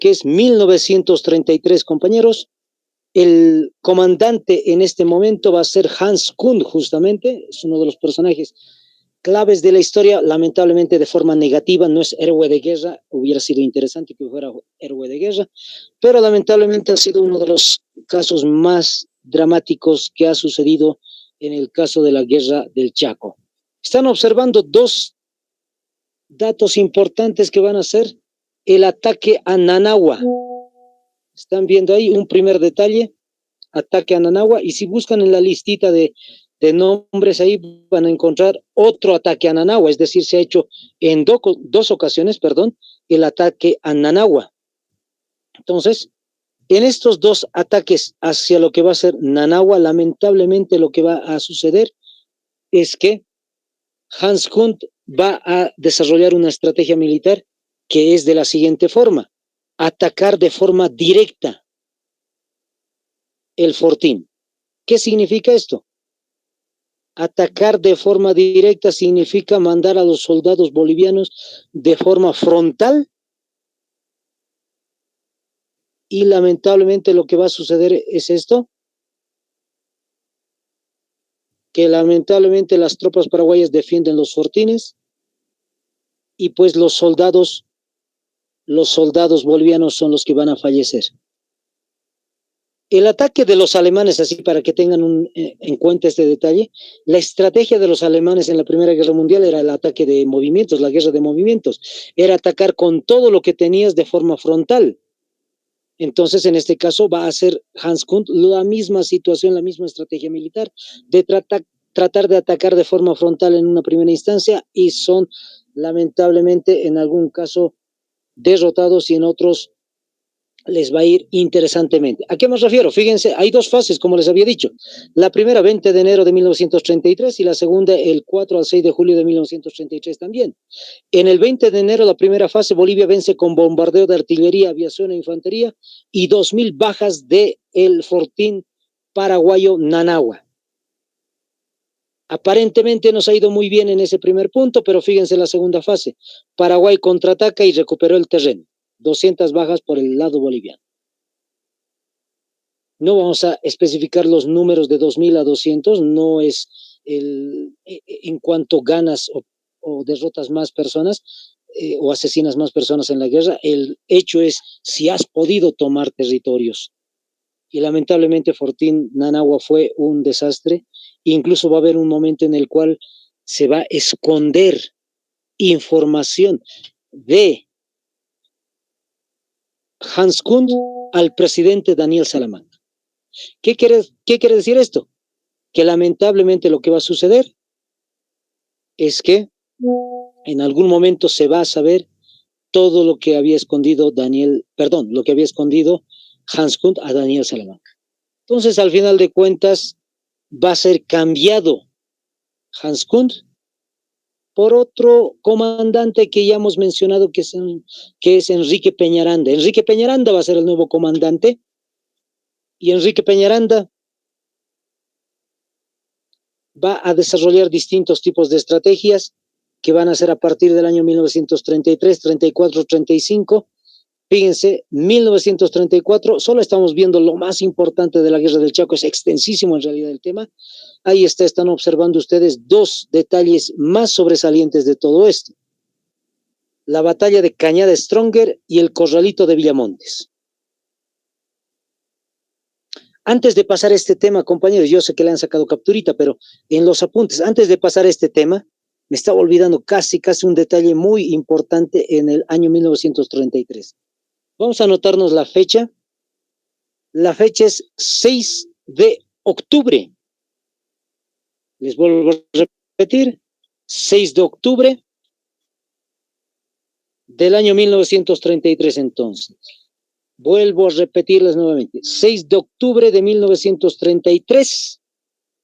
que es 1933, compañeros. El comandante en este momento va a ser Hans Kund, justamente, es uno de los personajes claves de la historia, lamentablemente de forma negativa, no es héroe de guerra, hubiera sido interesante que fuera héroe de guerra, pero lamentablemente ha sido uno de los casos más dramáticos que ha sucedido en el caso de la guerra del Chaco. Están observando dos datos importantes que van a ser el ataque a Nanagua. Están viendo ahí un primer detalle, ataque a Nanagua, y si buscan en la listita de nombres ahí van a encontrar otro ataque a Nanagua, es decir, se ha hecho en dos ocasiones, el ataque a Nanagua. Entonces, en estos dos ataques hacia lo que va a ser Nanagua, lamentablemente lo que va a suceder es que Hans Kund va a desarrollar una estrategia militar que es de la siguiente forma: atacar de forma directa el fortín. ¿Qué significa esto? Atacar de forma directa significa mandar a los soldados bolivianos de forma frontal, y lamentablemente lo que va a suceder es esto, que lamentablemente las tropas paraguayas defienden los fortines y pues los soldados bolivianos son los que van a fallecer. El ataque de los alemanes, así para que tengan en cuenta este detalle, la estrategia de los alemanes en la Primera Guerra Mundial era el ataque de movimientos, la guerra de movimientos, era atacar con todo lo que tenías de forma frontal. Entonces, en este caso va a ser Hans Kund la misma situación, la misma estrategia militar, de tratar de atacar de forma frontal en una primera instancia, y son lamentablemente en algún caso derrotados y en otros les va a ir interesantemente. ¿A qué me refiero? Fíjense, hay dos fases, como les había dicho. La primera, 20 de enero de 1933, y la segunda, el 4 al 6 de julio de 1933 también. En el 20 de enero, la primera fase, Bolivia vence con bombardeo de artillería, aviación e infantería y 2.000 bajas del fortín paraguayo Nanagua. Aparentemente nos ha ido muy bien en ese primer punto, pero fíjense la segunda fase. Paraguay contraataca y recuperó el terreno. 200 bajas por el lado boliviano. No vamos a especificar los números de 2.000 a 200, no es en cuanto ganas o derrotas más personas o asesinas más personas en la guerra, el hecho es si has podido tomar territorios. Y lamentablemente Fortín Nanagua fue un desastre, incluso va a haber un momento en el cual se va a esconder información de Hans Kund al presidente Daniel Salamanca. ¿Qué quiere decir esto? Que lamentablemente lo que va a suceder es que en algún momento se va a saber todo lo que había escondido lo que había escondido Hans Kund a Daniel Salamanca. Entonces, al final de cuentas, va a ser cambiado Hans Kund por otro comandante que ya hemos mencionado, que es Enrique Peñaranda. Enrique Peñaranda va a ser el nuevo comandante, y Enrique Peñaranda va a desarrollar distintos tipos de estrategias que van a ser a partir del año 1933, 34, 35. Fíjense, 1934, solo estamos viendo lo más importante de la Guerra del Chaco, es extensísimo en realidad el tema. Ahí están observando ustedes dos detalles más sobresalientes de todo esto: la batalla de Cañada Stronger y el Corralito de Villamontes. Antes de pasar este tema, compañeros, yo sé que le han sacado capturita, pero en los apuntes, antes de pasar este tema, me estaba olvidando casi un detalle muy importante en el año 1933. Vamos a anotarnos la fecha. La fecha es 6 de octubre. Les vuelvo a repetir, 6 de octubre del año 1933 entonces. Vuelvo a repetirles nuevamente, 6 de octubre de 1933,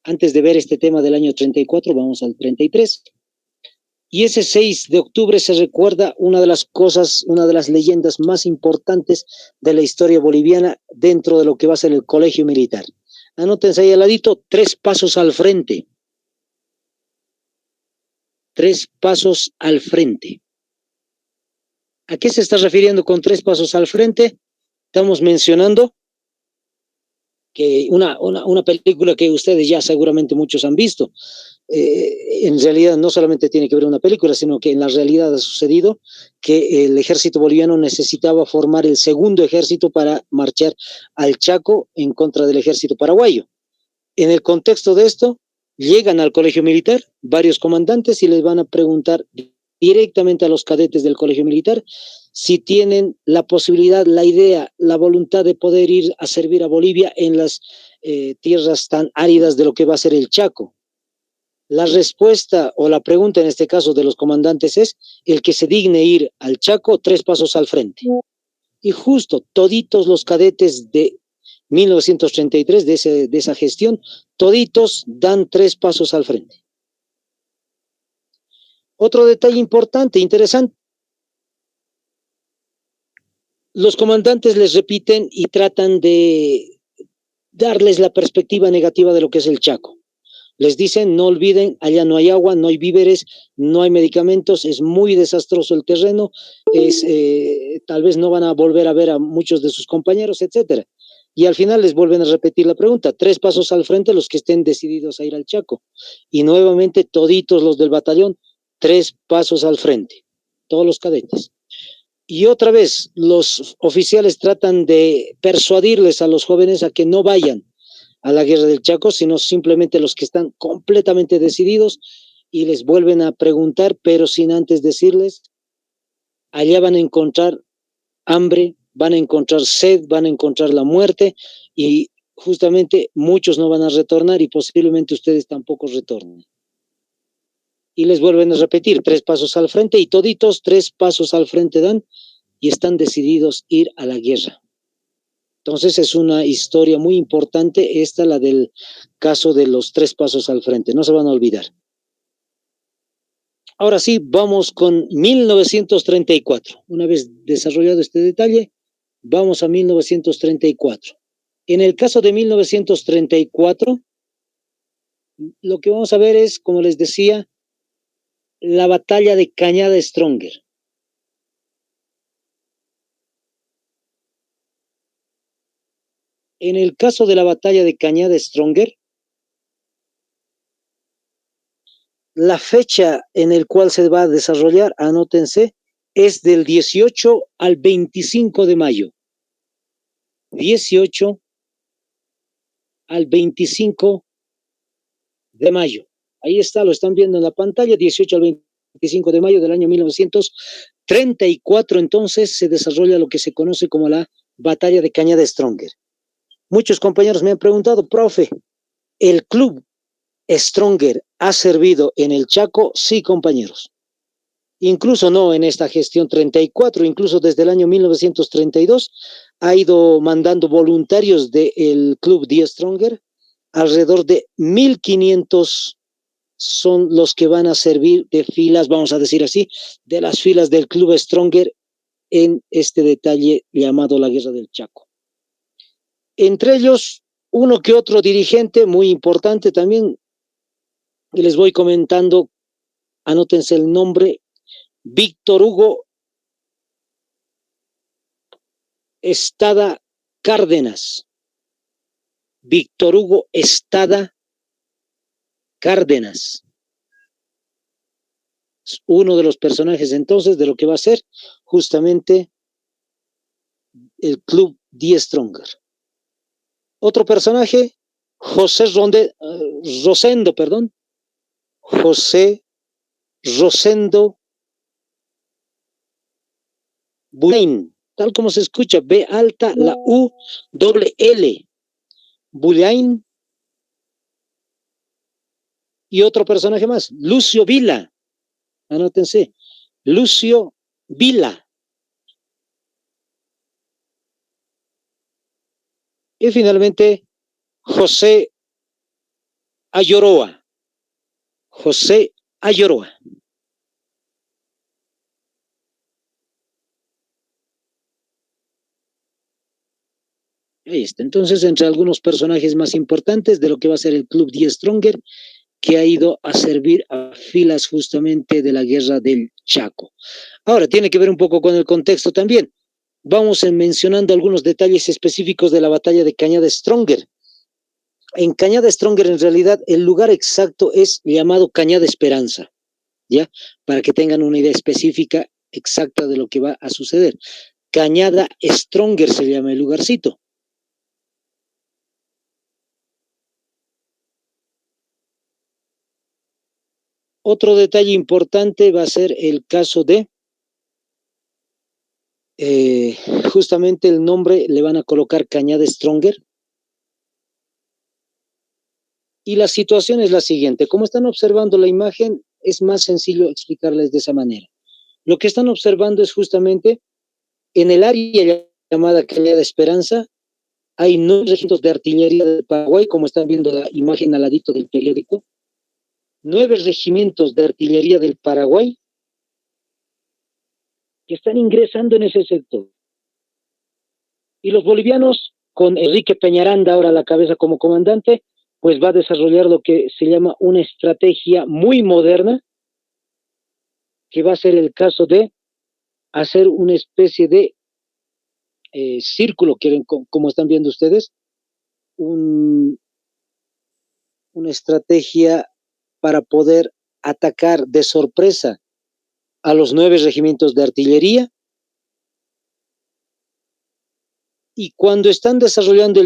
antes de ver este tema del año 34, vamos al 33, y ese 6 de octubre se recuerda una de las leyendas más importantes de la historia boliviana dentro de lo que va a ser el colegio militar. Anótense ahí al ladito, 3 pasos al frente. 3 pasos al frente. ¿A qué se está refiriendo con 3 pasos al frente? Estamos mencionando que una película que ustedes ya seguramente muchos han visto. En realidad no solamente tiene que ver una película, sino que en la realidad ha sucedido que el ejército boliviano necesitaba formar el segundo ejército para marchar al Chaco en contra del ejército paraguayo. En el contexto de esto, llegan al colegio militar varios comandantes y les van a preguntar directamente a los cadetes del colegio militar si tienen la posibilidad, la idea, la voluntad de poder ir a servir a Bolivia en las tierras tan áridas de lo que va a ser el Chaco. La respuesta o la pregunta en este caso de los comandantes es: el que se digne ir al Chaco, 3 pasos al frente. Y justo toditos los cadetes de 1933, de esa gestión, toditos dan 3 pasos al frente. Otro detalle importante, interesante, los comandantes les repiten y tratan de darles la perspectiva negativa de lo que es el Chaco. Les dicen: no olviden, allá no hay agua, no hay víveres, no hay medicamentos, es muy desastroso el terreno, tal vez no van a volver a ver a muchos de sus compañeros, etcétera. Y al final les vuelven a repetir la pregunta: 3 pasos al frente los que estén decididos a ir al Chaco. Y nuevamente toditos los del batallón, 3 pasos al frente, todos los cadetes. Y otra vez los oficiales tratan de persuadirles a los jóvenes a que no vayan a la guerra del Chaco, sino simplemente los que están completamente decididos, y les vuelven a preguntar, pero sin antes decirles: allá van a encontrar hambre, van a encontrar sed, van a encontrar la muerte, y justamente muchos no van a retornar y posiblemente ustedes tampoco retornen. Y les vuelven a repetir: 3 pasos al frente, y toditos 3 pasos al frente dan y están decididos a ir a la guerra. Entonces es una historia muy importante esta, la del caso de los 3 pasos al frente, no se van a olvidar. Ahora sí, vamos con 1934. Una vez desarrollado este detalle, vamos a 1934. En el caso de 1934, lo que vamos a ver es, como les decía, la batalla de Cañada Stronger. En el caso de la batalla de Cañada Stronger, la fecha en el cual se va a desarrollar, anótense, es del 18 al 25 de mayo. 18 al 25 de mayo. Ahí está, lo están viendo en la pantalla, 18 al 25 de mayo del año 1934, entonces se desarrolla lo que se conoce como la batalla de Cañada Stronger. Muchos compañeros me han preguntado: profe, ¿el club Stronger ha servido en el Chaco? Sí, compañeros. Incluso no en esta gestión 34, incluso desde el año 1932 ha ido mandando voluntarios del club Die Stronger. Alrededor de 1.500 son los que van a servir de filas, vamos a decir así, de las filas del club Stronger en este detalle llamado la Guerra del Chaco. Entre ellos, uno que otro dirigente muy importante también, y les voy comentando, anótense el nombre: Víctor Hugo Estada Cárdenas. Víctor Hugo Estada Cárdenas. Es uno de los personajes entonces de lo que va a ser justamente el club Die Stronger. Otro personaje, Rosendo Bulain, tal como se escucha, B alta, la U, doble L, Bulain. Y otro personaje más, Lucio Vila, anótense, Lucio Vila. Y finalmente, José Ayoroa. José Ayoroa. Ahí está. Entonces, entre algunos personajes más importantes de lo que va a ser el Club Die Stronger, que ha ido a servir a filas justamente de la guerra del Chaco. Ahora, tiene que ver un poco con el contexto también. Vamos mencionando algunos detalles específicos de la batalla de Cañada Stronger. En Cañada Stronger, en realidad, el lugar exacto es llamado Cañada Esperanza, ¿ya? Para que tengan una idea específica exacta de lo que va a suceder. Cañada Stronger se llama el lugarcito. Otro detalle importante va a ser el caso de, justamente el nombre le van a colocar Cañada Stronger. Y la situación es la siguiente. Como están observando la imagen, es más sencillo explicarles de esa manera. Lo que están observando es justamente en el área llamada Cañada Esperanza, hay 9 regimientos de artillería del Paraguay, como están viendo la imagen al ladito del periódico. 9 regimientos de artillería del Paraguay que están ingresando en ese sector. Y los bolivianos, con Enrique Peñaranda ahora a la cabeza como comandante, pues va a desarrollar lo que se llama una estrategia muy moderna, que va a ser el caso de hacer una especie de círculo, como están viendo ustedes, una estrategia para poder atacar de sorpresa a los 9 regimientos de artillería. Y cuando están desarrollando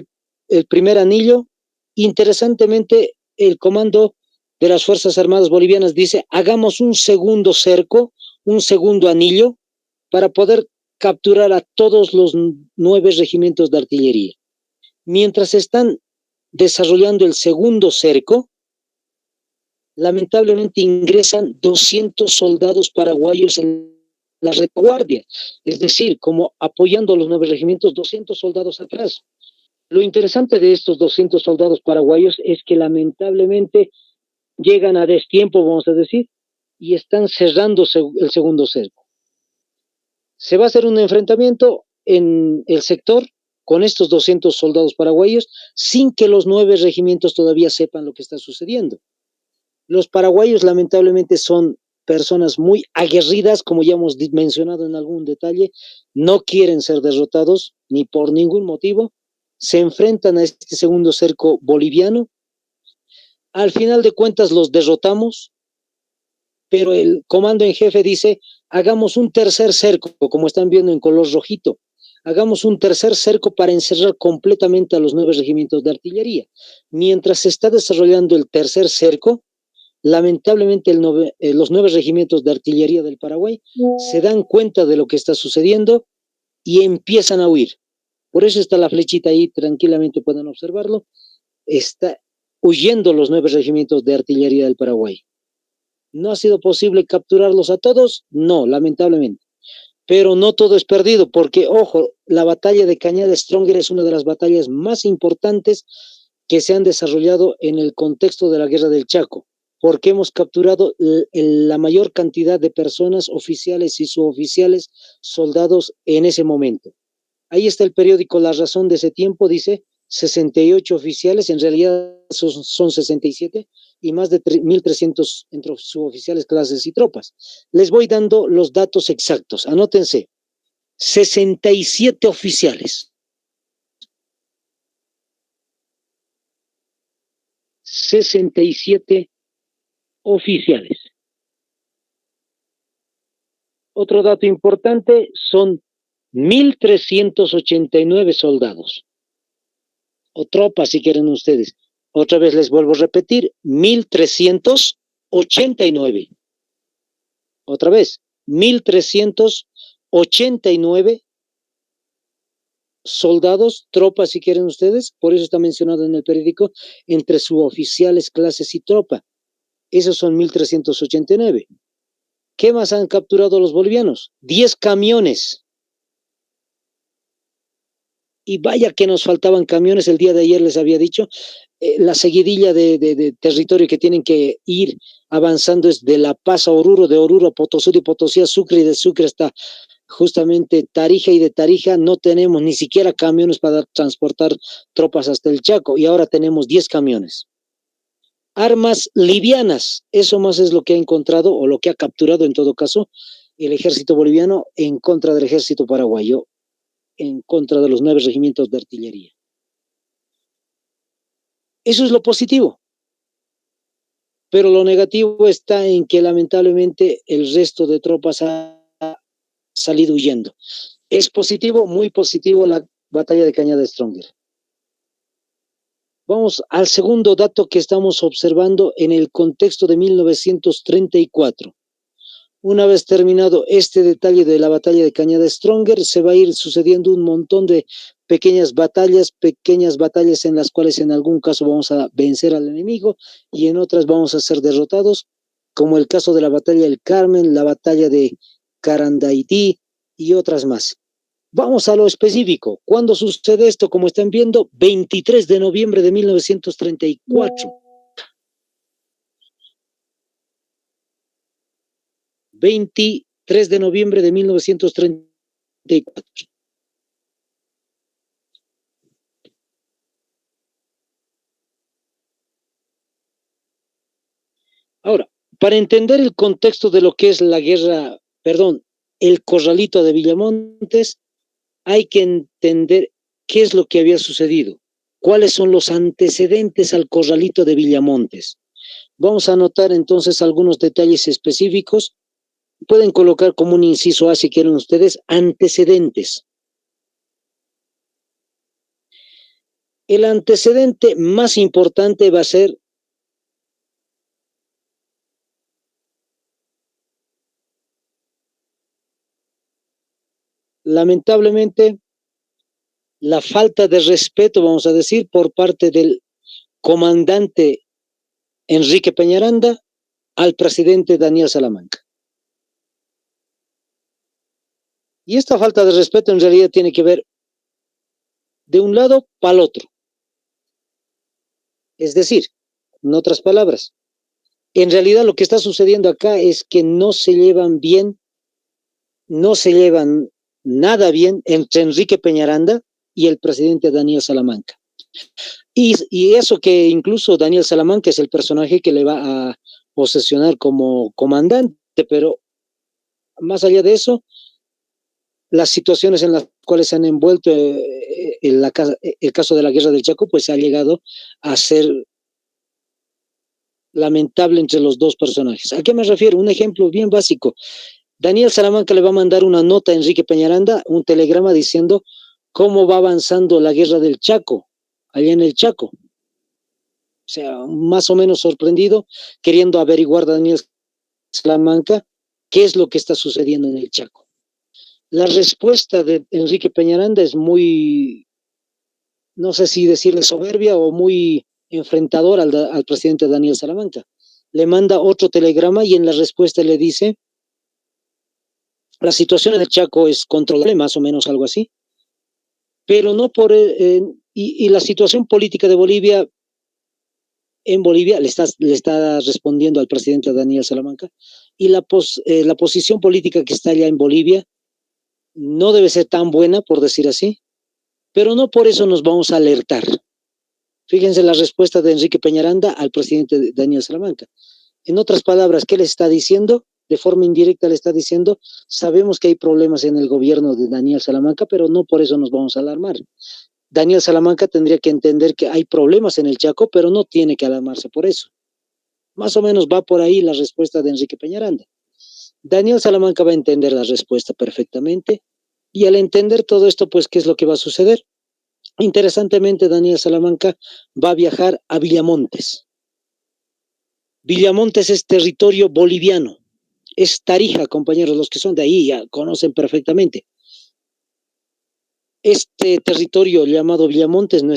el primer anillo, interesantemente, el comando de las Fuerzas Armadas Bolivianas dice, hagamos un segundo cerco, un segundo anillo, para poder capturar a todos los 9 regimientos de artillería. Mientras están desarrollando el segundo cerco, lamentablemente ingresan 200 soldados paraguayos en la retaguardia, es decir, como apoyando a los 9 regimientos, 200 soldados atrás. Lo interesante de estos 200 soldados paraguayos es que lamentablemente llegan a destiempo, vamos a decir, y están cerrando el segundo cerco. Se va a hacer un enfrentamiento en el sector con estos 200 soldados paraguayos sin que los 9 regimientos todavía sepan lo que está sucediendo. Los paraguayos lamentablemente son personas muy aguerridas, como ya hemos mencionado en algún detalle, no quieren ser derrotados ni por ningún motivo, se enfrentan a este segundo cerco boliviano, al final de cuentas los derrotamos, pero el comando en jefe dice, hagamos un tercer cerco, como están viendo en color rojito, hagamos un tercer cerco para encerrar completamente a los 9 regimientos de artillería. Mientras se está desarrollando el tercer cerco, lamentablemente los 9 regimientos de artillería del Paraguay se dan cuenta de lo que está sucediendo y empiezan a huir. Por eso está la flechita ahí, tranquilamente pueden observarlo. Está huyendo los 9 regimientos de artillería del Paraguay. ¿No ha sido posible capturarlos a todos? No, lamentablemente. Pero no todo es perdido, porque, ojo, la batalla de Cañada Stronger es una de las batallas más importantes que se han desarrollado en el contexto de la Guerra del Chaco, porque hemos capturado la mayor cantidad de personas, oficiales y suboficiales, soldados en ese momento. Ahí está el periódico La Razón de ese tiempo, dice 68 oficiales, en realidad son 67, y más de 1.300 entre suboficiales, clases y tropas. Les voy dando los datos exactos, anótense, 67 oficiales, 67 oficiales. Otro dato importante son 1.389 soldados, o tropas si quieren ustedes. Otra vez les vuelvo a repetir, 1.389. Otra vez, 1.389 soldados, tropas si quieren ustedes, por eso está mencionado en el periódico, entre suboficiales, clases y tropa. Esos son 1.389. ¿Qué más han capturado los bolivianos? 10 camiones. Y vaya que nos faltaban camiones, el día de ayer les había dicho, la seguidilla de territorio que tienen que ir avanzando es de La Paz a Oruro, de Oruro a Potosí, de Potosí a Sucre, y de Sucre hasta justamente Tarija, y de Tarija no tenemos ni siquiera camiones para transportar tropas hasta el Chaco, y ahora tenemos 10 camiones. armas livianas. Eso más es lo que ha encontrado o lo que ha capturado en todo caso el ejército boliviano en contra del ejército paraguayo, en contra de los 9 regimientos de artillería. Eso es lo positivo, pero lo negativo está en que lamentablemente el resto de tropas ha salido huyendo. Es positivo, muy positivo la batalla de Cañada Stronger. Vamos al segundo dato que estamos observando en el contexto de 1934. Una vez terminado este detalle de la batalla de Cañada Stronger, se va a ir sucediendo un montón de pequeñas batallas en las cuales en algún caso vamos a vencer al enemigo y en otras vamos a ser derrotados, como el caso de la batalla del Carmen, la batalla de Carandaití y otras más. Vamos a lo específico. ¿Cuándo sucede esto? Como están viendo, 23 de noviembre de 1934. 23 de noviembre de 1934. Ahora, para entender el contexto de lo que es la guerra, el corralito de Villamontes, hay que entender qué es lo que había sucedido, cuáles son los antecedentes al corralito de Villamontes. Vamos a anotar entonces algunos detalles específicos. Pueden colocar como un inciso A si quieren ustedes, antecedentes. El antecedente más importante va a ser lamentablemente la falta de respeto, vamos a decir, por parte del comandante Enrique Peñaranda al presidente Daniel Salamanca. Y esta falta de respeto en realidad tiene que ver de un lado para el otro. Es decir, en otras palabras, en realidad lo que está sucediendo acá es que no se llevan bien, no se llevan nada bien entre Enrique Peñaranda y el presidente Daniel Salamanca. Y eso que incluso Daniel Salamanca es el personaje que le va a posesionar como comandante, pero más allá de eso, las situaciones en las cuales se han envuelto el caso de la guerra del Chaco, pues ha llegado a ser lamentable entre los dos personajes. ¿A qué me refiero? Un ejemplo bien básico. Daniel Salamanca le va a mandar una nota a Enrique Peñaranda, un telegrama diciendo cómo va avanzando la guerra del Chaco, allá en el Chaco. O sea, más o menos sorprendido, queriendo averiguar Daniel Salamanca qué es lo que está sucediendo en el Chaco. La respuesta de Enrique Peñaranda es muy, no sé si decirle soberbia o muy enfrentador al presidente Daniel Salamanca. Le manda otro telegrama y en la respuesta le dice, la situación en el Chaco es controlable, más o menos algo así, pero no por... y la situación política de Bolivia, en Bolivia le está respondiendo al presidente Daniel Salamanca, y la posición política que está allá en Bolivia no debe ser tan buena, por decir así, pero no por eso nos vamos a alertar. Fíjense la respuesta de Enrique Peñaranda al presidente Daniel Salamanca. En otras palabras, ¿qué le está diciendo? De forma indirecta le está diciendo, sabemos que hay problemas en el gobierno de Daniel Salamanca, pero no por eso nos vamos a alarmar. Daniel Salamanca tendría que entender que hay problemas en el Chaco, pero no tiene que alarmarse por eso. Más o menos va por ahí la respuesta de Enrique Peñaranda. Daniel Salamanca va a entender la respuesta perfectamente y al entender todo esto, pues, ¿qué es lo que va a suceder? Interesantemente, Daniel Salamanca va a viajar a Villamontes. Villamontes es territorio boliviano, es Tarija, compañeros, los que son de ahí ya conocen perfectamente. Este territorio llamado Villamontes no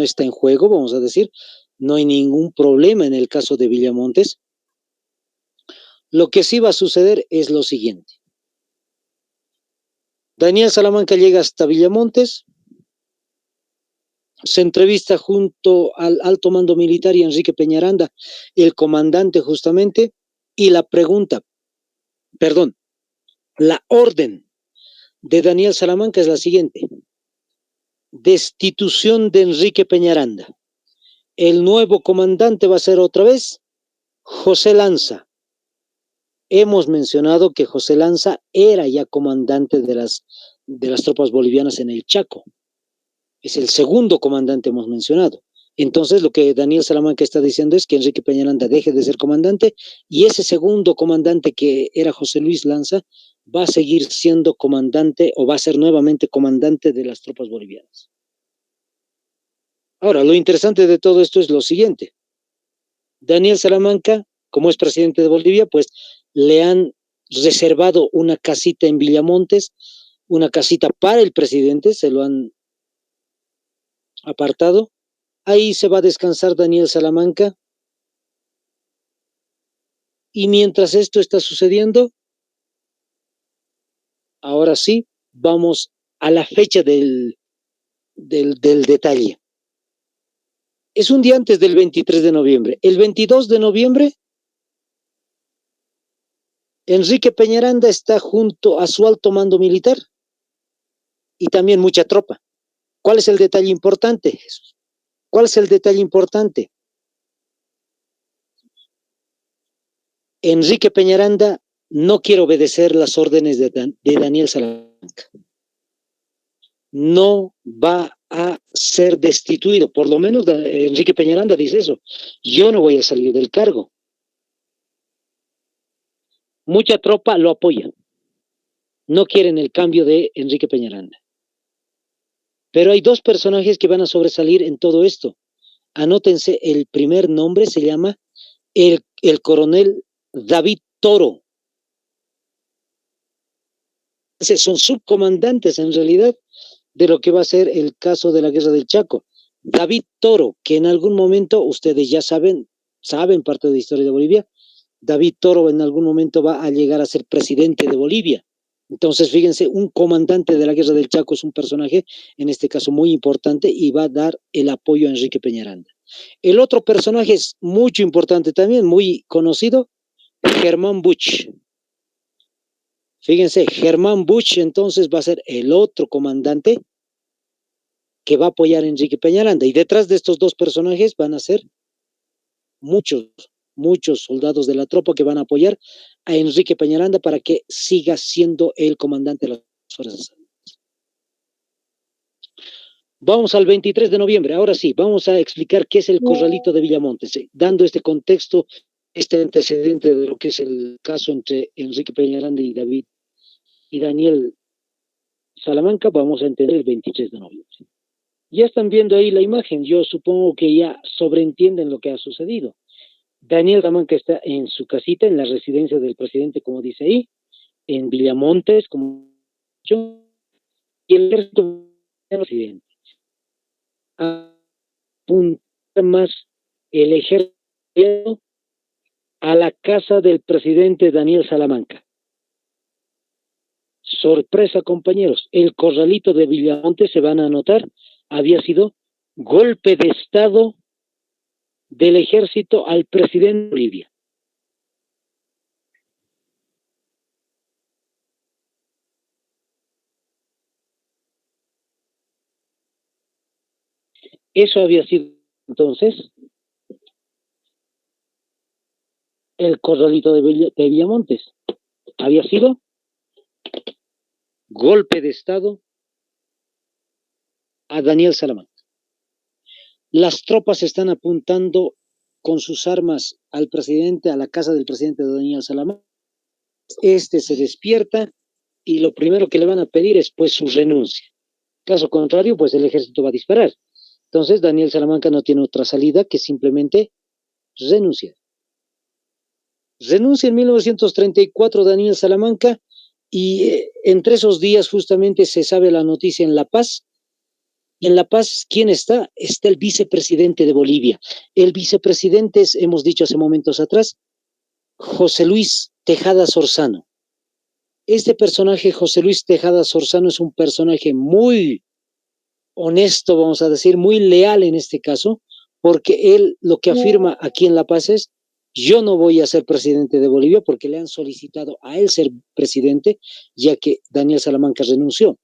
está en juego, vamos a decir, no hay ningún problema en el caso de Villamontes. Lo que sí va a suceder es lo siguiente. Daniel Salamanca llega hasta Villamontes, se entrevista junto al alto mando militar y Enrique Peñaranda, el comandante justamente, y la orden de Daniel Salamanca es la siguiente: destitución de Enrique Peñaranda, El nuevo comandante va a ser otra vez José Lanza. Hemos mencionado que José Lanza era ya comandante de las tropas bolivianas en el Chaco. Es el segundo comandante, hemos mencionado. Entonces, lo que Daniel Salamanca está diciendo es que Enrique Peñaranda deje de ser comandante y ese segundo comandante, que era José Luis Lanza, va a seguir siendo comandante o va a ser nuevamente comandante de las tropas bolivianas. Ahora, lo interesante de todo esto es lo siguiente. Daniel Salamanca, como es presidente de Bolivia, pues le han reservado una casita en Villamontes, una casita para el presidente, se lo han apartado. Ahí se va a descansar Daniel Salamanca. Y mientras esto está sucediendo, ahora sí, vamos a la fecha del detalle. Es un día antes del 23 de noviembre. El 22 de noviembre, Enrique Peñaranda está junto a su alto mando militar y también mucha tropa. ¿Cuál es el detalle importante, Jesús? ¿Cuál es el detalle importante? Enrique Peñaranda no quiere obedecer las órdenes de Daniel Salamanca. No va a ser destituido, por lo menos Enrique Peñaranda dice eso. Yo no voy a salir del cargo. Mucha tropa lo apoya. No quieren el cambio de Enrique Peñaranda. Pero hay dos personajes que van a sobresalir en todo esto. Anótense, el primer nombre se llama el coronel David Toro. Son subcomandantes en realidad de lo que va a ser el caso de la guerra del Chaco. David Toro, que en algún momento, ustedes ya saben parte de la historia de Bolivia, David Toro en algún momento va a llegar a ser presidente de Bolivia. Entonces, fíjense, un comandante de la guerra del Chaco es un personaje, en este caso, muy importante y va a dar el apoyo a Enrique Peñaranda. El otro personaje es mucho importante también, muy conocido, Germán Buch. Fíjense, Germán Buch entonces va a ser el otro comandante que va a apoyar a Enrique Peñaranda. Y detrás de estos dos personajes van a ser muchos soldados de la tropa que van a apoyar a Enrique Peñaranda para que siga siendo el comandante de las Fuerzas Armadas. Vamos al 23 de noviembre. Ahora sí, vamos a explicar qué es el Corralito de Villamontes, dando este contexto, este antecedente de lo que es el caso entre Enrique Peñaranda y Daniel Salamanca. Vamos a entender el 23 de noviembre. Ya están viendo ahí la imagen. Yo supongo que ya sobreentienden lo que ha sucedido. Daniel Salamanca está en su casita, en la residencia del presidente, como dice ahí, en Villamontes, como yo, y el ejército del presidente. Apunta más el ejército a la casa del presidente Daniel Salamanca. Sorpresa, compañeros, el Corralito de Villamontes, se van a anotar, había sido golpe de Estado del ejército al presidente de Bolivia. Eso había sido entonces el Corralito de Villamontes. Había sido golpe de Estado a Daniel Salamanca. Las tropas están apuntando con sus armas al presidente, a la casa del presidente de Daniel Salamanca. Este se despierta y lo primero que le van a pedir es pues su renuncia. Caso contrario, pues el ejército va a disparar. Entonces Daniel Salamanca no tiene otra salida que simplemente renunciar. Renuncia en 1934 Daniel Salamanca y entre esos días justamente se sabe la noticia en La Paz. En La Paz, ¿quién está? Está el vicepresidente de Bolivia. El vicepresidente es, hemos dicho hace momentos atrás, José Luis Tejada Sorzano. Este personaje, José Luis Tejada Sorzano, es un personaje muy honesto, vamos a decir, muy leal en este caso, porque él lo que afirma aquí en La Paz es: yo no voy a ser presidente de Bolivia, porque le han solicitado a él ser presidente, ya que Daniel Salamanca renunció.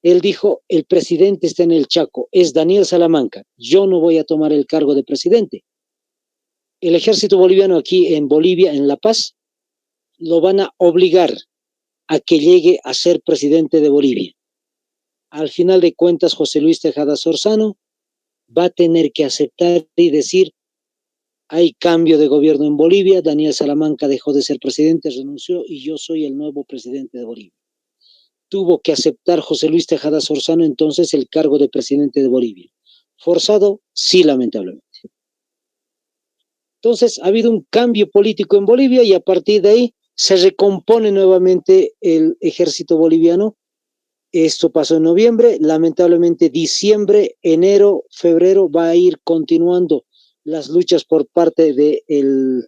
Él dijo, el presidente está en el Chaco, es Daniel Salamanca, yo no voy a tomar el cargo de presidente. El ejército boliviano aquí en Bolivia, en La Paz, lo van a obligar a que llegue a ser presidente de Bolivia. Al final de cuentas, José Luis Tejada Sorzano va a tener que aceptar y decir, hay cambio de gobierno en Bolivia, Daniel Salamanca dejó de ser presidente, renunció y yo soy el nuevo presidente de Bolivia. Tuvo que aceptar José Luis Tejada Sorzano entonces el cargo de presidente de Bolivia. ¿Forzado? Sí, lamentablemente. Entonces ha habido un cambio político en Bolivia y a partir de ahí se recompone nuevamente el ejército boliviano. Esto pasó en noviembre, lamentablemente diciembre, enero, febrero va a ir continuando las luchas por parte del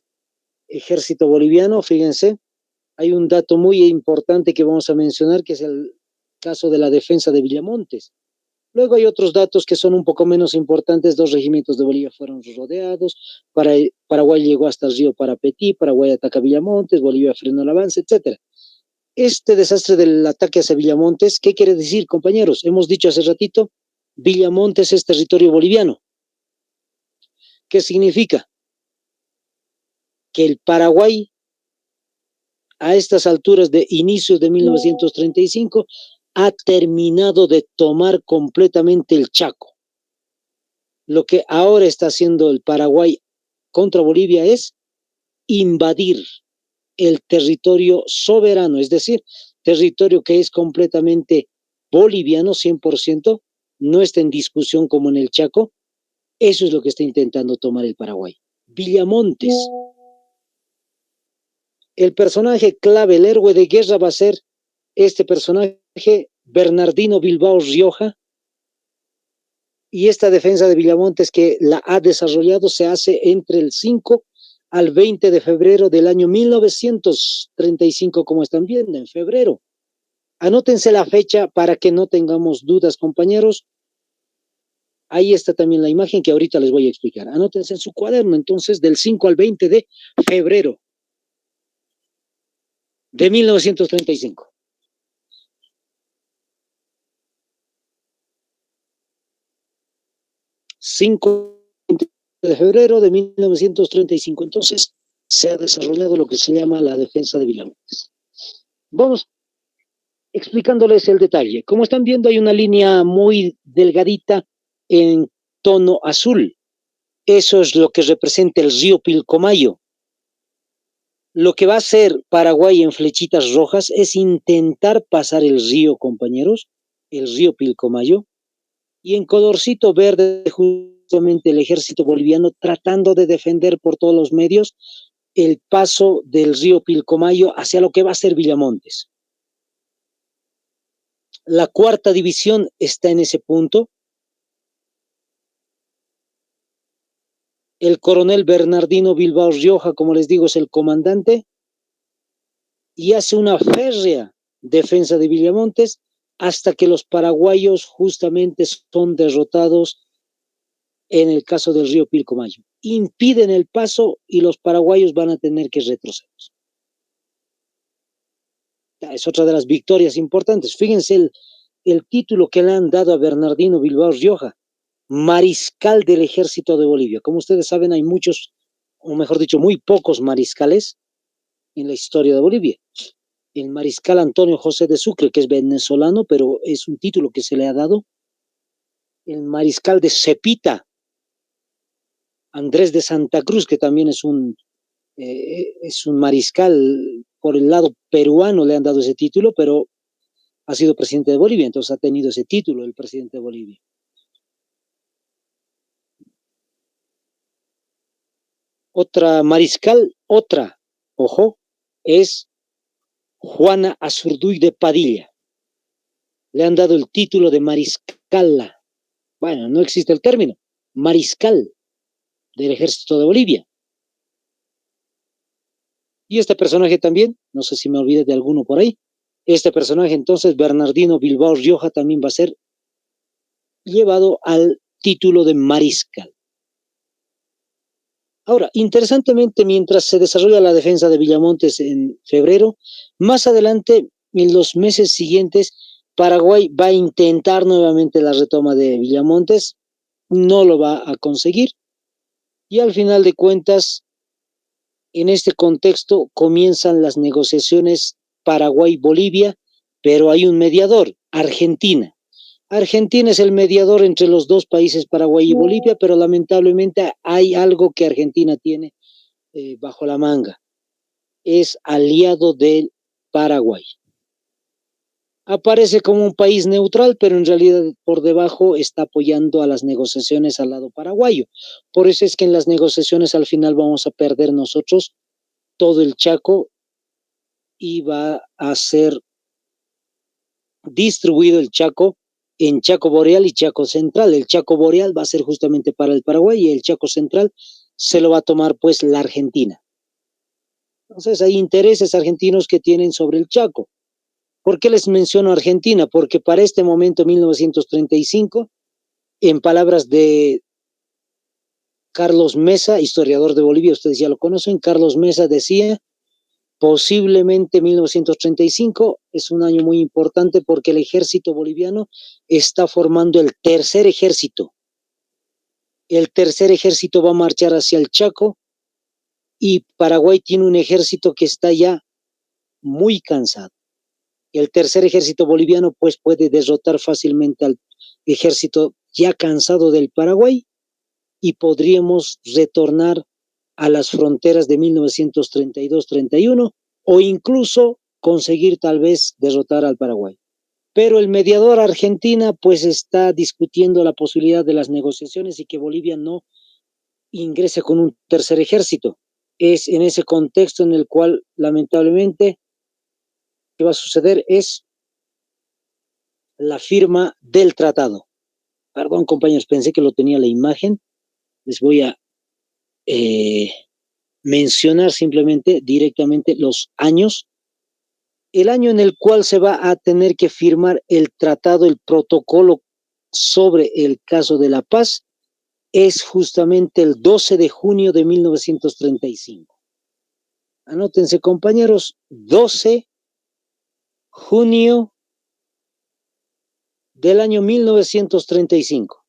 ejército boliviano. Fíjense, hay un dato muy importante que vamos a mencionar, que es el caso de la defensa de Villamontes. Luego hay otros datos que son un poco menos importantes. 2 regimientos de Bolivia fueron rodeados, Paraguay llegó hasta el río Parapetí, Paraguay ataca Villamontes, Bolivia frenó el avance, etc. Este desastre del ataque hacia Villamontes, ¿qué quiere decir, compañeros? Hemos dicho hace ratito, Villamontes es territorio boliviano. ¿Qué significa? Que el Paraguay, a estas alturas de inicios de 1935, ha terminado de tomar completamente el Chaco. Lo que ahora está haciendo el Paraguay contra Bolivia es invadir el territorio soberano, es decir, territorio que es completamente boliviano, 100%, no está en discusión como en el Chaco. Eso es lo que está intentando tomar el Paraguay. Villamontes. El personaje clave, el héroe de guerra va a ser este personaje, Bernardino Bilbao Rioja, y esta defensa de Villamontes que la ha desarrollado se hace entre el 5 al 20 de febrero del año 1935, como están viendo, en febrero. Anótense la fecha para que no tengamos dudas, compañeros. Ahí está también la imagen que ahorita les voy a explicar. Anótense en su cuaderno, entonces, del 5 al 20 de febrero de 1935. De febrero de 1935. Entonces, se ha desarrollado lo que se llama la defensa de Villamontes. Vamos explicándoles el detalle. Como están viendo, hay una línea muy delgadita en tono azul. Eso es lo que representa el río Pilcomayo. Lo que va a hacer Paraguay en flechitas rojas es intentar pasar el río, compañeros, el río Pilcomayo, y en colorcito verde justamente el ejército boliviano tratando de defender por todos los medios el paso del río Pilcomayo hacia lo que va a ser Villamontes. La 4ª división está en ese punto. El coronel Bernardino Bilbao Rioja, como les digo, es el comandante y hace una férrea defensa de Villamontes hasta que los paraguayos justamente son derrotados en el caso del río Pilcomayo. Impiden el paso y los paraguayos van a tener que retroceder. Es otra de las victorias importantes. Fíjense el título que le han dado a Bernardino Bilbao Rioja, mariscal del ejército de Bolivia. Como ustedes saben, hay muchos, o mejor dicho, muy pocos mariscales en la historia de Bolivia. El mariscal Antonio José de Sucre, que es venezolano, pero es un título que se le ha dado. El mariscal de Cepita, Andrés de Santa Cruz, que también es un mariscal por el lado peruano, le han dado ese título, pero ha sido presidente de Bolivia, entonces ha tenido ese título el presidente de Bolivia. Otra mariscal, ojo, es Juana Azurduy de Padilla. Le han dado el título de mariscala. Bueno, no existe el término, mariscal del ejército de Bolivia. Y este personaje también, no sé si me olvidé de alguno por ahí, este personaje entonces, Bernardino Bilbao Rioja, también va a ser llevado al título de mariscal. Ahora, interesantemente, mientras se desarrolla la defensa de Villamontes en febrero, más adelante, en los meses siguientes, Paraguay va a intentar nuevamente la retoma de Villamontes, no lo va a conseguir, y al final de cuentas, en este contexto comienzan las negociaciones Paraguay-Bolivia, pero hay un mediador, Argentina. Argentina es el mediador entre los dos países, Paraguay y Bolivia, pero lamentablemente hay algo que Argentina tiene bajo la manga. Es aliado del Paraguay. Aparece como un país neutral, pero en realidad por debajo está apoyando a las negociaciones al lado paraguayo. Por eso es que en las negociaciones al final vamos a perder nosotros todo el Chaco y va a ser distribuido el Chaco en Chaco Boreal y Chaco Central. El Chaco Boreal va a ser justamente para el Paraguay y el Chaco Central se lo va a tomar pues la Argentina. Entonces hay intereses argentinos que tienen sobre el Chaco. ¿Por qué les menciono Argentina? Porque para este momento, 1935, en palabras de Carlos Mesa, historiador de Bolivia, ustedes ya lo conocen, Carlos Mesa decía, posiblemente 1935 es un año muy importante porque el ejército boliviano está formando el tercer ejército. El tercer ejército va a marchar hacia el Chaco y Paraguay tiene un ejército que está ya muy cansado. El tercer ejército boliviano pues puede derrotar fácilmente al ejército ya cansado del Paraguay y podríamos retornar a las fronteras de 1932-31 o incluso conseguir tal vez derrotar al Paraguay. Pero el mediador Argentina pues está discutiendo la posibilidad de las negociaciones y que Bolivia no ingrese con un tercer ejército. Es en ese contexto en el cual lamentablemente lo que va a suceder es la firma del tratado. Perdón, compañeros, pensé que lo tenía la imagen. Les voy a mencionar simplemente directamente los años. El año en el cual se va a tener que firmar el tratado, el protocolo sobre el caso de la paz, es justamente el 12 de junio de 1935. Anótense, compañeros, 12 junio del año 1935.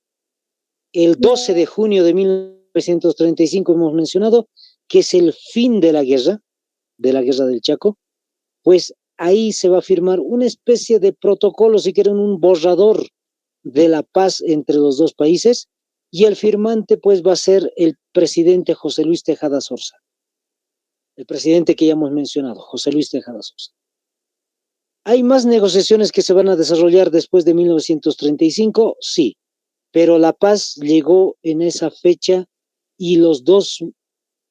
El 12 de junio de 1935 hemos mencionado que es el fin de la guerra del Chaco, pues ahí se va a firmar una especie de protocolo, si quieren, un borrador de la paz entre los dos países, y el firmante pues va a ser el presidente José Luis Tejada Sorsa, el presidente que ya hemos mencionado, José Luis Tejada Sorsa. ¿Hay más negociaciones que se van a desarrollar después de 1935? Sí, pero la paz llegó en esa fecha y los dos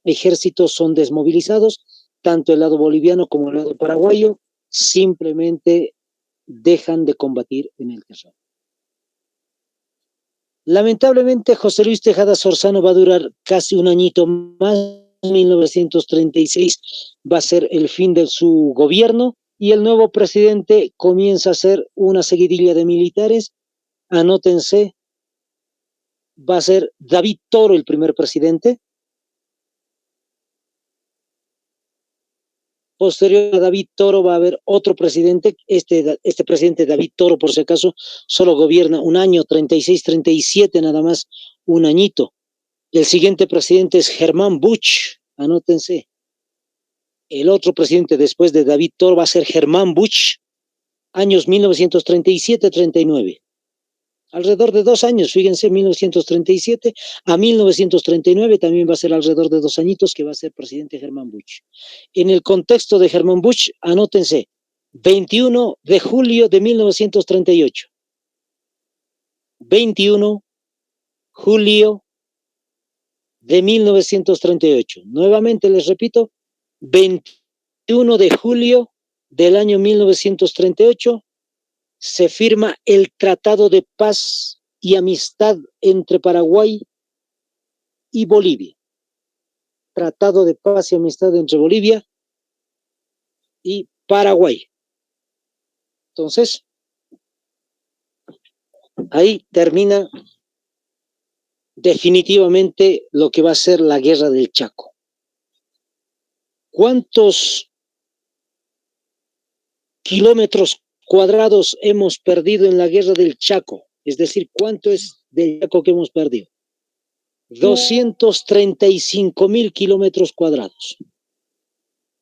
ejércitos son desmovilizados, tanto el lado boliviano como el lado paraguayo, simplemente dejan de combatir en el terreno. Lamentablemente, José Luis Tejada Sorzano va a durar casi un añito más. 1936 va a ser el fin de su gobierno y el nuevo presidente comienza a hacer una seguidilla de militares. Anótense, va a ser David Toro el primer presidente. Posterior a David Toro va a haber otro presidente, este presidente David Toro, por si acaso, solo gobierna un año, 36, 37 nada más, un añito. El siguiente presidente es Germán Buch, anótense. El otro presidente después de David Toro va a ser Germán Buch, años 1937-39. Alrededor de 2 años, fíjense, 1937 a 1939 también va a ser alrededor de 2 añitos que va a ser presidente Germán Buch. En el contexto de Germán Buch, anótense, 21 de julio de 1938. 21 julio de 1938. Nuevamente les repito, 21 de julio del año 1938 se firma el Tratado de Paz y Amistad entre Paraguay y Bolivia. Tratado de Paz y Amistad entre Bolivia y Paraguay. Entonces, ahí termina definitivamente lo que va a ser la Guerra del Chaco. ¿Cuántos kilómetros cuadrados hemos perdido en la guerra del Chaco? Es decir, ¿cuánto es del Chaco que hemos perdido? 235.000 kilómetros cuadrados.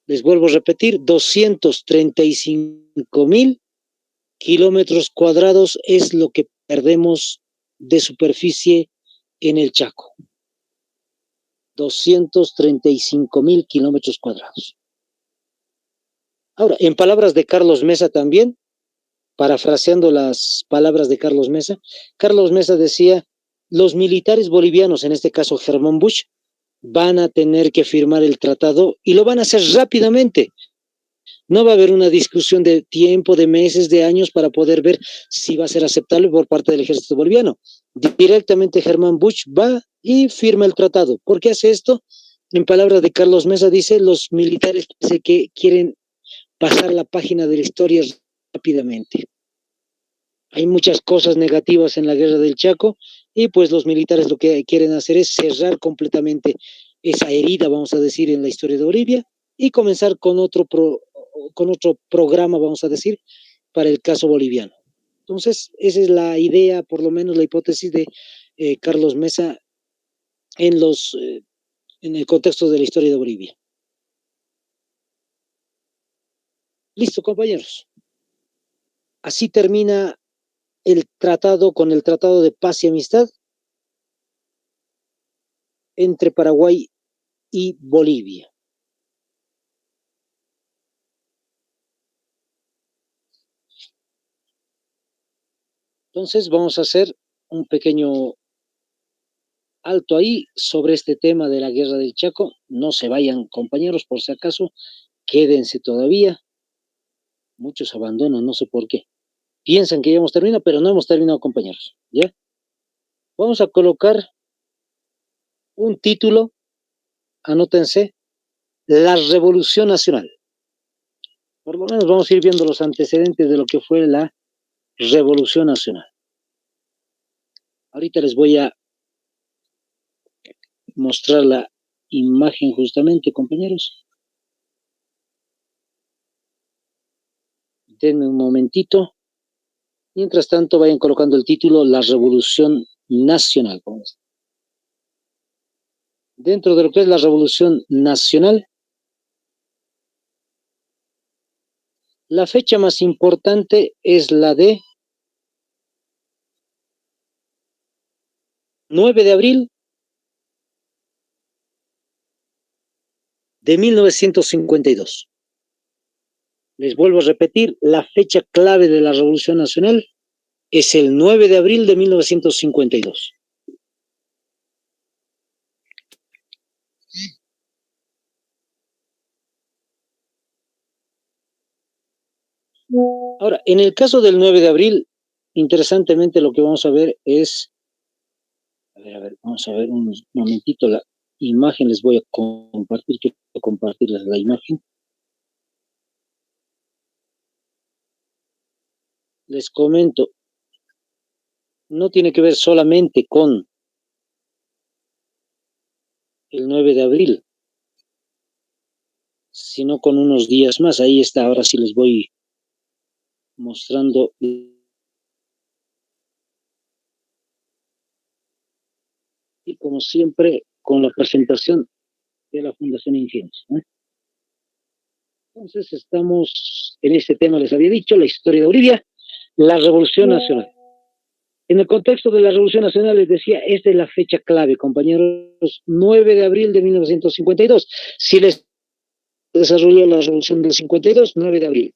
Les vuelvo a repetir, 235.000 kilómetros cuadrados es lo que perdemos de superficie en el Chaco. 235.000 kilómetros cuadrados. Ahora, en palabras de Carlos Mesa también, parafraseando las palabras de Carlos Mesa decía, los militares bolivianos, en este caso Germán Busch, van a tener que firmar el tratado y lo van a hacer rápidamente. No va a haber una discusión de tiempo, de meses, de años para poder ver si va a ser aceptable por parte del ejército boliviano. Directamente Germán Busch va y firma el tratado. ¿Por qué hace esto? En palabras de Carlos Mesa dice, los militares que quieren pasar la página de la historia rápidamente. Hay muchas cosas negativas en la guerra del Chaco y pues los militares lo que quieren hacer es cerrar completamente esa herida, vamos a decir, en la historia de Bolivia y comenzar con otro programa, vamos a decir, para el caso boliviano. Entonces, esa es la idea, por lo menos la hipótesis de Carlos Mesa en el contexto de la historia de Bolivia. Listo, compañeros. Así termina el tratado con el Tratado de Paz y Amistad entre Paraguay y Bolivia. Entonces vamos a hacer un pequeño alto ahí sobre este tema de la guerra del Chaco. No se vayan, compañeros, por si acaso, quédense todavía. Muchos abandonan, no sé por qué. Piensan que ya hemos terminado, pero no hemos terminado, compañeros. ¿Ya? Vamos a colocar un título, anótense, La Revolución Nacional. Por lo menos vamos a ir viendo los antecedentes de lo que fue la Revolución Nacional. Ahorita les voy a mostrar la imagen justamente, compañeros. Denme un momentito. Mientras tanto, vayan colocando el título La Revolución Nacional. Dentro de lo que es la Revolución Nacional, la fecha más importante es la de 9 de abril de 1952. Les vuelvo a repetir, la fecha clave de la Revolución Nacional es el 9 de abril de 1952. Ahora, en el caso del 9 de abril, interesantemente lo que vamos a ver es, a ver, vamos a ver un momentito la imagen, les voy a compartir, quiero compartirles la imagen. Les comento, no tiene que ver solamente con el 9 de abril, sino con unos días más. Ahí está, ahora sí les voy mostrando. Y como siempre, con la presentación de la Fundación Ingenieros, ¿no? Entonces estamos en este tema, les había dicho, la historia de Bolivia, la Revolución Nacional. En el contexto de la Revolución Nacional, les decía, esta es la fecha clave, compañeros, 9 de abril de 1952. Si les desarrolló la Revolución del 52, 9 de abril.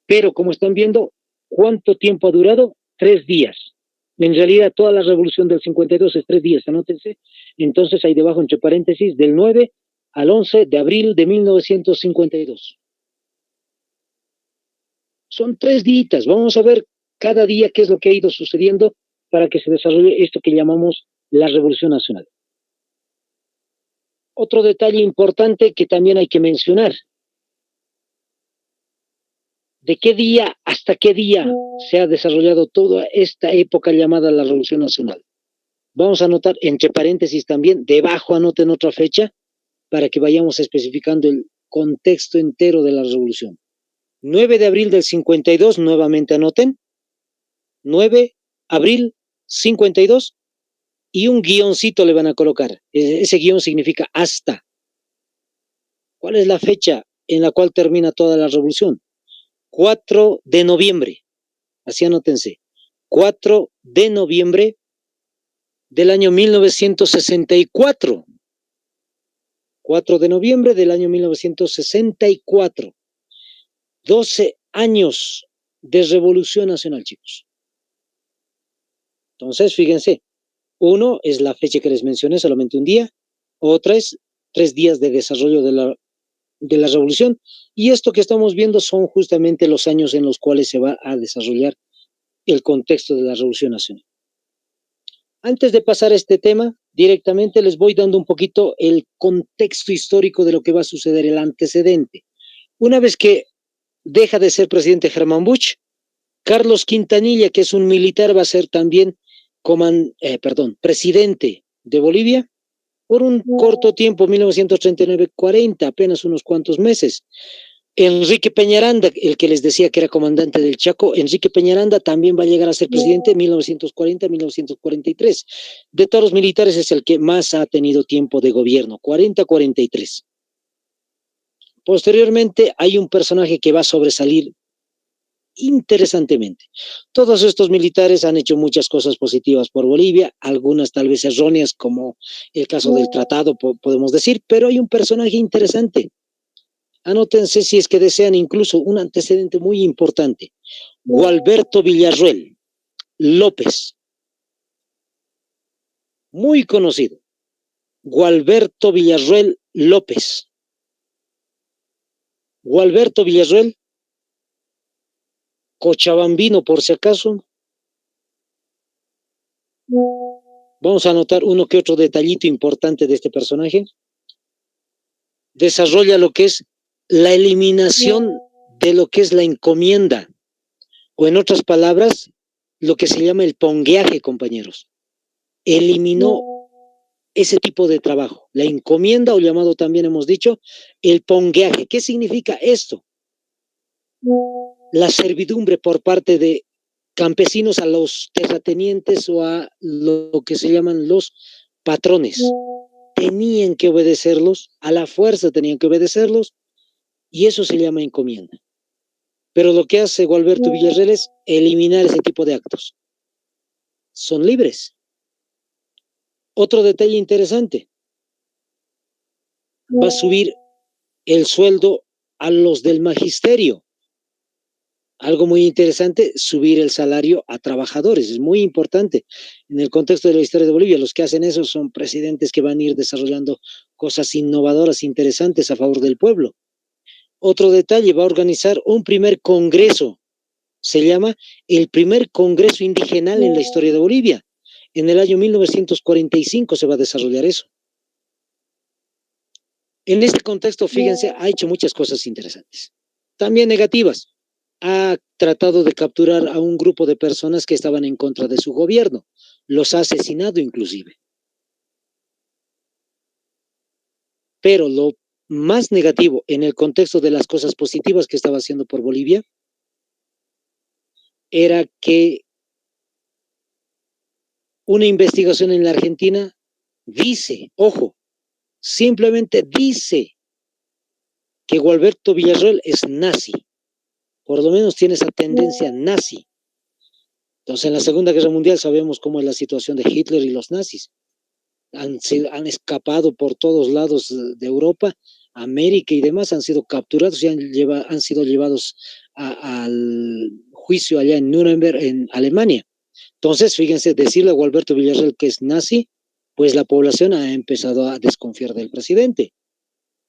Pero como están viendo, ¿cuánto tiempo ha durado? 3 días. En realidad, toda la Revolución del 52 es 3 días, anótense. Entonces, ahí debajo, entre paréntesis, del 9 al 11 de abril de 1952. Son 3 días. Vamos a ver cada día qué es lo que ha ido sucediendo para que se desarrolle esto que llamamos la Revolución Nacional. Otro detalle importante que también hay que mencionar. ¿De qué día hasta qué día se ha desarrollado toda esta época llamada la Revolución Nacional? Vamos a anotar entre paréntesis también, debajo anoten otra fecha para que vayamos especificando el contexto entero de la revolución. 9 de abril del 52, nuevamente anoten, 9 abril 52, y un guioncito le van a colocar. Ese guión significa hasta. ¿Cuál es la fecha en la cual termina toda la revolución? 4 de noviembre, así anótense, 4 de noviembre del año 1964. 4 de noviembre del año 1964. 12 años de revolución nacional, chicos. Entonces, fíjense, uno es la fecha que les mencioné, solamente un día. Otra es 3 días de desarrollo de la revolución. Y esto que estamos viendo son justamente los años en los cuales se va a desarrollar el contexto de la revolución nacional. Antes de pasar a este tema, directamente les voy dando un poquito el contexto histórico de lo que va a suceder, el antecedente. Una vez que deja de ser presidente Germán Busch, Carlos Quintanilla, que es un militar, va a ser también presidente de Bolivia por un corto tiempo, 1939-40, apenas unos cuantos meses. Enrique Peñaranda, el que les decía que era comandante del Chaco, Enrique Peñaranda también va a llegar a ser presidente en 1940-1943. De todos los militares es el que más ha tenido tiempo de gobierno, 40-43. Posteriormente hay un personaje que va a sobresalir interesantemente. Todos estos militares han hecho muchas cosas positivas por Bolivia, algunas tal vez erróneas, como el caso del tratado, podemos decir, pero hay un personaje interesante. Anótense si es que desean incluso un antecedente muy importante. Gualberto Villarroel López, muy conocido. Gualberto Villarroel López. Gualberto Villarroel, cochabambino por si acaso. Vamos a anotar uno que otro detallito importante de este personaje. Desarrolla lo que es la eliminación de lo que es la encomienda, o en otras palabras, lo que se llama el pongueaje, compañeros. Eliminó ese tipo de trabajo, la encomienda, o llamado también hemos dicho, el pongueaje. ¿Qué significa esto? La servidumbre por parte de campesinos a los terratenientes o a lo que se llaman los patrones. Tenían que obedecerlos, a la fuerza tenían que obedecerlos, y eso se llama encomienda. Pero lo que hace Gualberto Villarreal es eliminar ese tipo de actos. Son libres. Otro detalle interesante, va a subir el sueldo a los del magisterio. Algo muy interesante, subir el salario a trabajadores, es muy importante. En el contexto de la historia de Bolivia, los que hacen eso son presidentes que van a ir desarrollando cosas innovadoras, interesantes a favor del pueblo. Otro detalle, va a organizar un primer congreso, se llama el primer congreso indigenal en la historia de Bolivia. En el año 1945 se va a desarrollar eso. En este contexto, fíjense, ha hecho muchas cosas interesantes, también negativas. Ha tratado de capturar a un grupo de personas que estaban en contra de su gobierno, los ha asesinado inclusive. Pero lo más negativo en el contexto de las cosas positivas que estaba haciendo por Bolivia era que una investigación en la Argentina dice, ojo, simplemente dice que Gualberto Villarroel es nazi, por lo menos tiene esa tendencia nazi. Entonces, en la Segunda Guerra Mundial sabemos cómo es la situación de Hitler y los nazis. Han escapado por todos lados de Europa, América y demás, han sido capturados y han sido llevados al juicio allá en Nuremberg, en Alemania. Entonces, fíjense, decirle a Gualberto Villarreal que es nazi, pues la población ha empezado a desconfiar del presidente.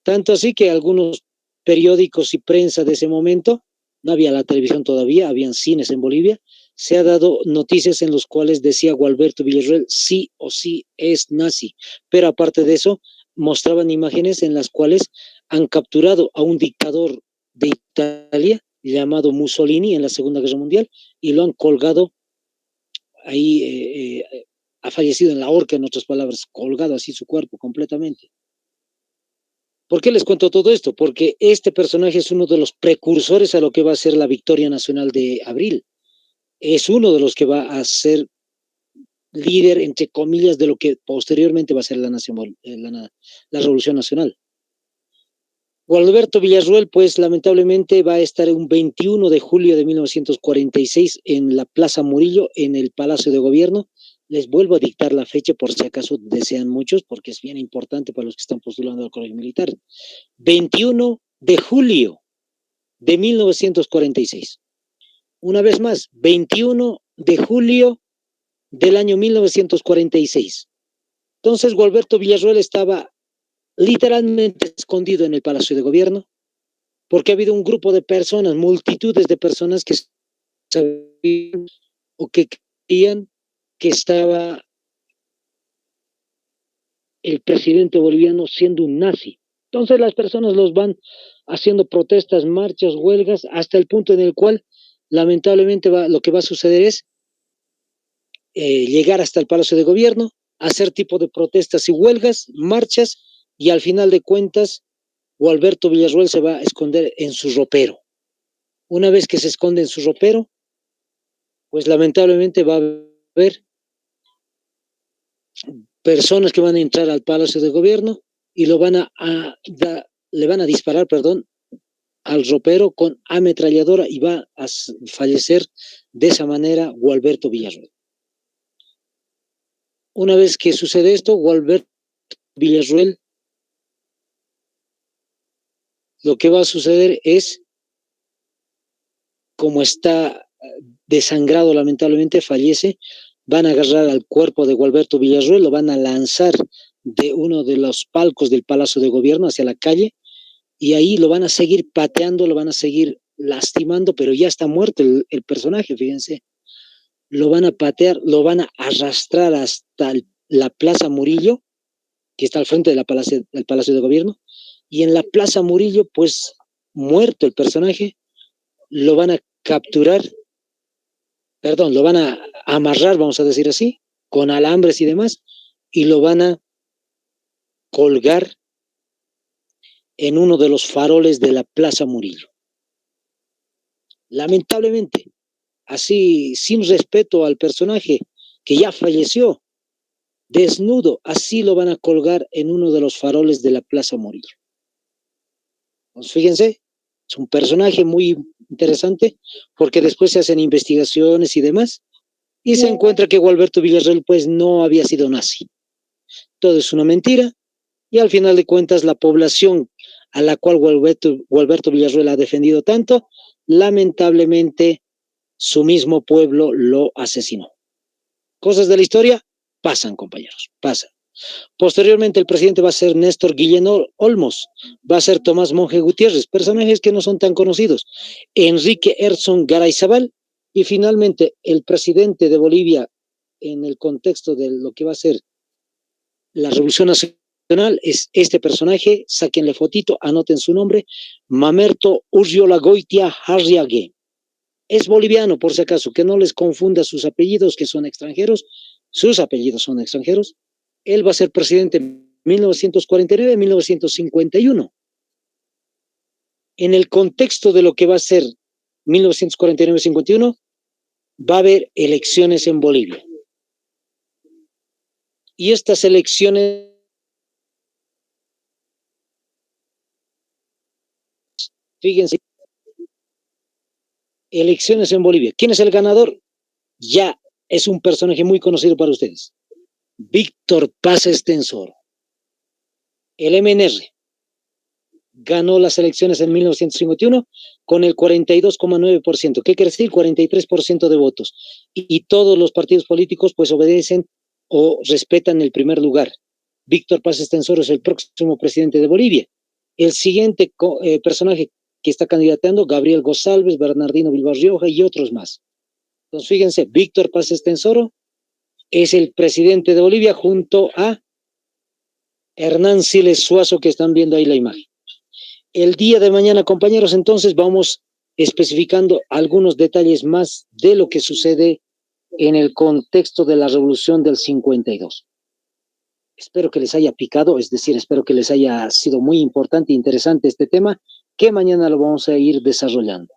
Tanto así que algunos periódicos y prensa de ese momento, no había la televisión todavía, habían cines en Bolivia, se ha dado noticias en las cuales decía Gualberto Villarreal sí o sí es nazi, pero aparte de eso mostraban imágenes en las cuales han capturado a un dictador de Italia llamado Mussolini en la Segunda Guerra Mundial y lo han colgado ahí, ha fallecido en la horca, en otras palabras, colgado así su cuerpo completamente. ¿Por qué les cuento todo esto? Porque este personaje es uno de los precursores a lo que va a ser la victoria nacional de abril. Es uno de los que va a ser líder, entre comillas, de lo que posteriormente va a ser la Revolución Nacional. Gualberto Villarroel, pues lamentablemente va a estar un 21 de julio de 1946 en la Plaza Murillo, en el Palacio de Gobierno. Les vuelvo a dictar la fecha por si acaso desean muchos, porque es bien importante para los que están postulando al Colegio Militar. 21 de julio de 1946. Una vez más, 21 de julio del año 1946. Entonces, Gualberto Villarroel estaba literalmente escondido en el Palacio de Gobierno, porque ha habido un grupo de personas, multitudes de personas que sabían o que creían que estaba el presidente boliviano siendo un nazi. Entonces las personas los van haciendo protestas, marchas, huelgas, hasta el punto en el cual lamentablemente lo que va a suceder es llegar hasta el Palacio de Gobierno, hacer tipo de protestas y huelgas, marchas, y al final de cuentas, Gualberto Villarroel se va a esconder en su ropero. Una vez que se esconde en su ropero, pues lamentablemente va a haber personas que van a entrar al Palacio de Gobierno y le van a disparar, perdón, al ropero con ametralladora y va a fallecer de esa manera Gualberto Villarroel. Una vez que sucede esto, Gualberto Villarroel, lo que va a suceder es, como está desangrado, lamentablemente fallece, van a agarrar al cuerpo de Gualberto Villarroel, lo van a lanzar de uno de los palcos del Palacio de Gobierno hacia la calle, y ahí lo van a seguir pateando, lo van a seguir lastimando, pero ya está muerto el personaje, fíjense. Lo van a patear, lo van a arrastrar hasta la Plaza Murillo, que está al frente del Palacio de Gobierno, y en la Plaza Murillo, pues muerto el personaje, lo van a capturar, perdón, lo van a amarrar, vamos a decir así, con alambres y demás, y lo van a colgar en uno de los faroles de la Plaza Murillo. Lamentablemente, así, sin respeto al personaje que ya falleció, desnudo, así lo van a colgar en uno de los faroles de la Plaza Murillo. Pues fíjense, es un personaje muy interesante porque después se hacen investigaciones y demás y se encuentra que Gualberto Villarroel pues no había sido nazi. Todo es una mentira y al final de cuentas la población a la cual Gualberto Villarroel ha defendido tanto, lamentablemente su mismo pueblo lo asesinó. Cosas de la historia pasan, compañeros, pasan. Posteriormente el presidente va a ser Néstor Guillén Olmos, va a ser Tomás Monje Gutiérrez, personajes que no son tan conocidos, Enrique Erson Garayzabal, y finalmente el presidente de Bolivia en el contexto de lo que va a ser la Revolución Nacional es este personaje, sáquenle fotito, anoten su nombre, Mamerto Urriolagoitia Harriague. Es boliviano, por si acaso, que no les confunda sus apellidos, que son extranjeros, sus apellidos son extranjeros. Él va a ser presidente en 1949-1951. En el contexto de lo que va a ser 1949-51, va a haber elecciones en Bolivia. Y estas elecciones, fíjense, elecciones en Bolivia. ¿Quién es el ganador? Ya es un personaje muy conocido para ustedes. Víctor Paz Estenssoro. El MNR ganó las elecciones en 1951 con el 42,9%. ¿Qué quiere decir? 43% de votos. Y todos los partidos políticos pues obedecen o respetan el primer lugar. Víctor Paz Estenssoro es el próximo presidente de Bolivia. El siguiente personaje que está candidateando, Gabriel González, Bernardino Bilbao Rioja y otros más. Entonces, fíjense, Víctor Paz Estenssoro es el presidente de Bolivia junto a Hernán Siles Suazo, que están viendo ahí la imagen. El día de mañana, compañeros, entonces vamos especificando algunos detalles más de lo que sucede en el contexto de la Revolución del 52. Espero que les haya picado, es decir, espero que les haya sido muy importante e interesante este tema, que mañana lo vamos a ir desarrollando.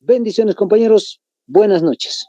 Bendiciones, compañeros. Buenas noches.